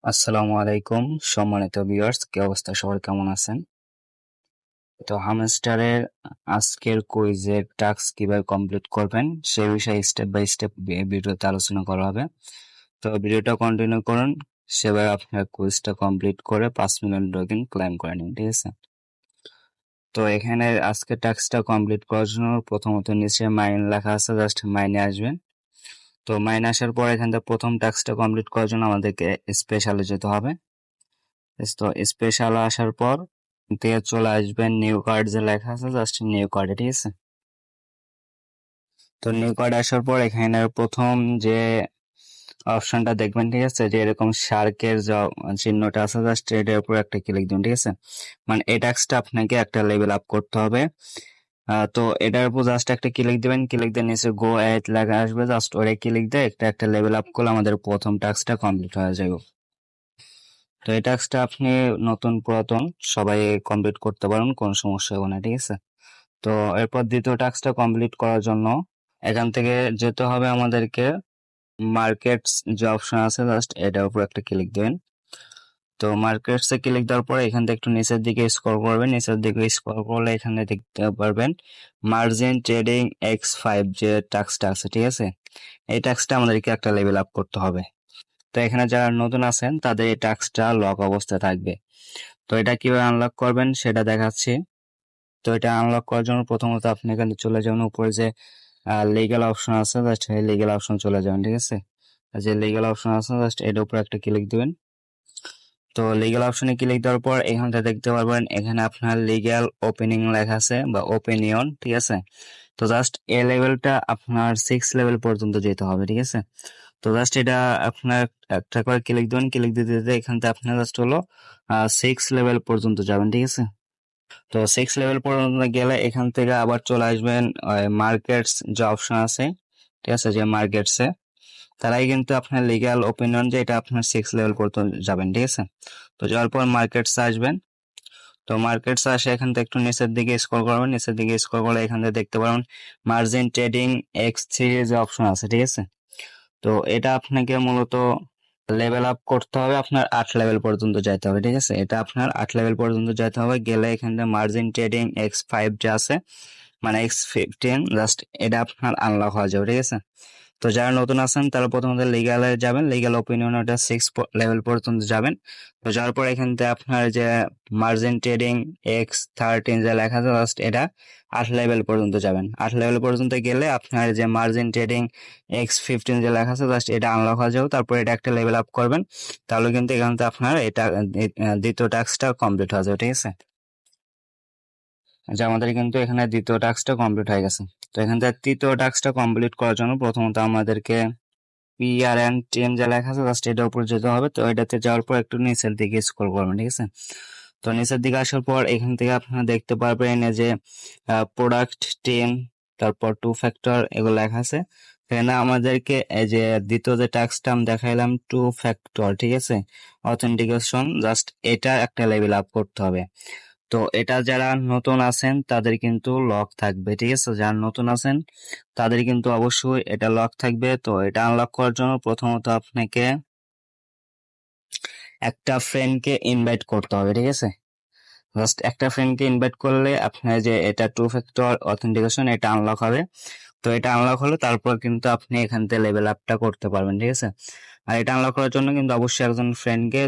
আসসালামু আলাইকুম সম্মানিত ভিউয়ার্স, কি অবস্থা? সবাই কেমন আছেন? তো হামস্টারের আজকের কুইজের টাস্ক কিভাবে কমপ্লিট করবেন সেই বিষয়ে স্টেপ বাই স্টেপ ভিডিওতে আলোচনা করা হবে। তো ভিডিওটা কন্টিনিউ করুন, সেভাবে আপনার কুইজটা কমপ্লিট করে 5 মিলিয়ন টোকেন ক্লেম করে নিন, ঠিক আছে? তো এখানে আজকের টাস্কটা কমপ্লিট করার জন্য প্রথমত নিচে মাইন লেখা আছে, জাস্ট মাইনে আসবেন। তো মাইনে আসার পর এখান থেকে প্রথম টাস্কটা কমপ্লিট করার জন্য আমাদেরকে স্পেশালে যেতে হবে। তো স্পেশাল আসার পর দিয়ে চলে আসবেন নিউ কার্ড যে লেখা আছে, জাস্ট নিউ কার্ডে, ঠিক আছে? তো নিউ কার্ড আসার পর এখানে প্রথম যে অপশনটা দেখবেন, ঠিক আছে, যে এরকম শার্কের যে চিহ্নটা আছে, জাস্ট এটার উপর একটা ক্লিক দিন, ঠিক আছে? মানে এই টাস্কটা আপনাকে একটা লেভেল আপ করতে হবে। তো এটার উপর জাস্ট একটা ক্লিক দিবেন, ক্লিক দিয়ে নিচে গো এট লেখা আসবে, জাস্ট ওরে ক্লিক দিয়ে একটা লেভেল আপ করলে আমাদের প্রথম টাস্কটা কমপ্লিট হয়ে যাবে। তো এই টাস্কটা আপনি নতুন পুরাতন সবাই কমপ্লিট করতে পারেন, কোনো সমস্যা হবে না, ঠিক আছে? তো এরপর দ্বিতীয় টাস্কটা কমপ্লিট করার জন্য এখান থেকে যেতে হবে আমাদেরকে মার্কেটস যে অপশন আছে, জাস্ট এটার উপর একটা ক্লিক দেবেন। তো মার্কেটস এ ক্লিক দেওয়ার পরে এখান থেকে একটু নিচের দিকে স্ক্রল করবেন, নিচের দিকে স্ক্রল করলে এখানে দেখতে পারবেন মার্জিন ট্রেডিং X5 যে টাস্কটা আছে, ঠিক আছে? এই টাস্কটা আমাদেরকে একটা লেভেল আপ করতে হবে। তো এখানে যারা নতুন আছেন তাদের এই টাস্কটা লক অবস্থায় থাকবে। তো এটা কিভাবে আনলক করবেন সেটা দেখাচ্ছি। তো এটা আনলক করার জন্য প্রথমত আপনি এখানে চলে যাবেন, উপরে যে লিগ্যাল অপশন আছে, জাস্ট এই লিগ্যাল অপশন চলে যাবেন, ঠিক আছে? যে লিগ্যাল অপশন আছে, জাস্ট এর উপর একটা ক্লিক দিবেন। তো লিগ্যাল অপশনে ক্লিক দেওয়ার পর এখানটা দেখতে পারবেন এখানে আপনার লিগ্যাল ওপেনিং লেখা আছে বা ওপিনিয়ন, ঠিক আছে? তো জাস্ট এ লেভেলটা আপনার 6 লেভেল পর্যন্ত যেতে হবে, ঠিক আছে? তো জাস্ট এটা আপনার একটা করে ক্লিক দিবেন, ক্লিক দিতে দিতে এখান থেকে আপনার জাস্ট হলো 6 লেভেল পর্যন্ত যাবেন, ঠিক আছে? তো 6 লেভেল পর্যন্ত গেলে এখান থেকে আবার চলে আসবেন মার্কেটস যে অপশন আছে, ঠিক আছে, যে মার্কেটসে তারাই কিন্তু আপনার লিগ্যাল ওপিনিয়ন যে এটা আপনার 6 লেভেল পর্যন্ত যাবেন, ঠিক আছে? তো যাওয়ার পর মার্কেটসে আসবেন। তো মার্কেটসে আসে এখান থেকে একটু নিচের দিকে স্ক্রল করবেন, নিচের দিকে স্ক্রল করলে এখান থেকে দেখতে পাবেন মার্জিন ট্রেডিং X3 যে অপশন আছে, ঠিক আছে? তো এটা আপনাকে মূলত লেভেল আপ করতে হবে, আপনার 8 লেভেল পর্যন্ত যাইতে হবে, ঠিক আছে? এটা আপনার 8 লেভেল পর্যন্ত যাইতে হবে, গেলে এখান থেকে মার্জিন ট্রেডিং X5 যে আছে মানে X15, জাস্ট এটা আপনার আনলক হয়ে যাবে, ঠিক আছে? তো যারা নতুন আছেন তারা প্রথমত লিগ্যালে যাবেন, লিগ্যাল ওপিনিয়ন ওটা 6 লেভেল পর্যন্ত যাবেন। তো যাওয়ার পর এখান থেকে আপনার যে মার্জিন ট্রেডিং X13 যে লেখা আছে, জাস্ট এটা 8 লেভেল পর্যন্ত যাবেন। 8 লেভেল পর্যন্ত গেলে আপনার যে মার্জিন ট্রেডিং X15 যে লেখা আছে, জাস্ট এটা আনলক হয়ে যাবে। তারপর এটা একটা লেভেল আপ করবেন, তাহলে কিন্তু এখান থেকে আপনার এটা দ্বিতীয় টাস্কটা কমপ্লিট হয়ে যাবে, ঠিক আছে? যে আমাদের কিন্তু এখানে দ্বিতীয় টাস্কটা কমপ্লিট হয়ে গেছে। তো এখান থেকে তৃতীয় টাস্কটা কমপ্লিট করার জন্য প্রথমত আমাদেরকে PRN10 যা লেখা আছে, জাস্ট এটার উপর যেতে হবে। তো এটাতে যাওয়ার পর একটু নিচের দিকে স্ক্রল করবেন, ঠিক আছে? তো নিচের দিকে আসার পর এখান থেকে আপনারা দেখতে পারবেন যে প্রোডাক্ট 10, তারপর 2 ফ্যাক্টর এগুলো লেখা আছে। এখানে আমাদেরকে এই যে দ্বিতীয় যে টাস্কটা আমি দেখাইলাম 2 ফ্যাক্টর, ঠিক আছে, অথেন্টিকেশন, জাস্ট এটা একটা লেভেল আপ করতে হবে। তো এটা যারা নতুন আছেন তাদের কিন্তু লক থাকবে, ঠিক আছে? যারা নতুন আছেন তাদের কিন্তু অবশ্যই এটা লক থাকবে। তো এটা আনলক করার জন্য প্রথমত আপনাকে একটা ফ্রেন্ডকে ইনভাইট করতে হবে, ঠিক আছে? জাস্ট একটা ফ্রেন্ডকে ইনভাইট করলে আপনার যে এটা 2 ফ্যাক্টর অথেন্টিকেশন এটা আনলক হবে। তো এটা আনলক হলে তারপর কিন্তু আপনি এখান থেকে লেভেল আপটা করতে পারবেন, ঠিক আছে? আর এটা আনলক করার জন্য কিন্তু অবশ্যই একজন ফ্রেন্ডকে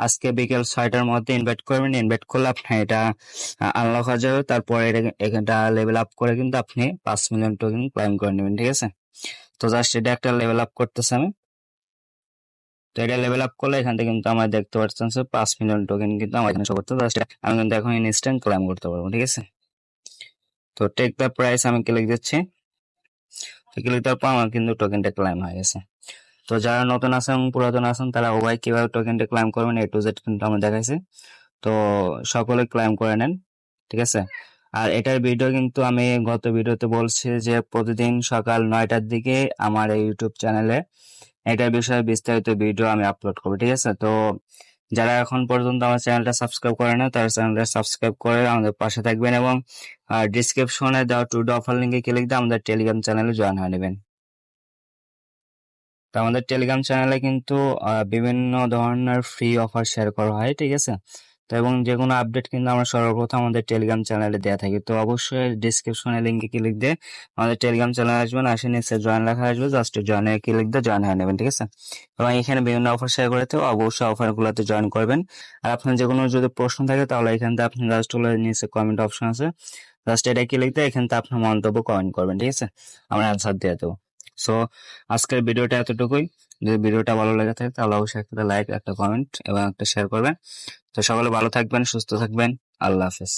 আজকে বিকেল 6টার মধ্যে ইনভাইট করবেন। ইনভাইট করলে আপনার এটা আনলক হয়ে যাবে। তারপর এখানটা লেভেল আপ করে কিন্তু আপনি 5 মিলিয়ন টোকেন ক্লাইম করে নেবেন, ঠিক আছে? তো জাস্ট এটা একটা লেভেল আপ করতেছে আমি। তো এটা লেভেল আপ করলে এখান থেকে কিন্তু আমার দেখতে পাচ্ছেন 5 মিলিয়ন টোকেন কিন্তু আমার এখানে শো করতে, জাস্ট আমি কিন্তু এখন ইনস্ট্যান্ট ক্লাইম করতে পারবো, ঠিক আছে? তো টেক দ্য প্রাইস আমি ক্লিক দিচ্ছি। ক্লিক দেওয়ার পর আমার কিন্তু টোকেনটা ক্লাইম হয়ে গেছে। তো যারা নতুন আছেন এবং পুরাতন আছেন তারা উভয় কিভাবে টোকেনটা ক্লাইম করবেন A to Z কিন্তু আমরা দেখাইছি। তো সকলে ক্লাইম করে নেন, ঠিক আছে? আর এটার ভিডিও কিন্তু আমি গত ভিডিওতে বলছি যে প্রতিদিন সকাল 9টার দিকে আমার এই ইউটিউব চ্যানেলে এটার বিষয়ে বিস্তারিত ভিডিও আমি আপলোড করবো, ঠিক আছে? তো যারা এখন পর্যন্ত আমার চ্যানেলটা সাবস্ক্রাইব করে না তারা চ্যানেলটা সাবস্ক্রাইব করে আমাদের পাশে থাকবেন এবং ডিসক্রিপশনে দেওয়া টু অফার লিঙ্কে ক্লিক দিয়ে আমাদের টেলিগ্রাম চ্যানেলে জয়েন হয়ে নেবেন। তো আমাদের টেলিগ্রাম চ্যানেলে কিন্তু বিভিন্ন ধরনের ফ্রি অফার শেয়ার করা হয়, ঠিক আছে। তো এবং যে কোনো আপডেট কিন্তু আমরা সর্বপ্রথম আমাদের টেলিগ্রাম চ্যানেলে দেওয়া থাকি। তো অবশ্যই ডিসক্রিপশনে লিঙ্কে ক্লিক দিয়ে আমাদের টেলিগ্রাম চ্যানেলে আসবেন, আসে নিচে জয়েন লেখা আসবে, জাস্ট জয়েনে ক্লিক দিয়ে জয়েন হয়ে নেবেন, ঠিক আছে। এবং এখানে বিভিন্ন অফার শেয়ার করে তো অবশ্যই অফারগুলোতে জয়েন করবেন। আর আপনার যে কোনো যদি প্রশ্ন থাকে তাহলে এখান থেকে আপনি জাস্ট হলো নিচে কমেন্ট অপশন আছে, জাস্ট এটা ক্লিক দিয়ে এখান থেকে আপনার মন্তব্য কমেন্ট করবেন, ঠিক আছে, আমরা অ্যান্সার দিয়ে দেবো। সো আজকের ভিডিওটা এতটুকুই। যদি ভিডিওটা ভালো লেগে থাকে তাহলে অবশ্যই একটা লাইক, একটা কমেন্ট এবং একটা শেয়ার করবেন। তো সকলে ভালো থাকবেন, সুস্থ থাকবেন। আল্লাহ হাফেজ।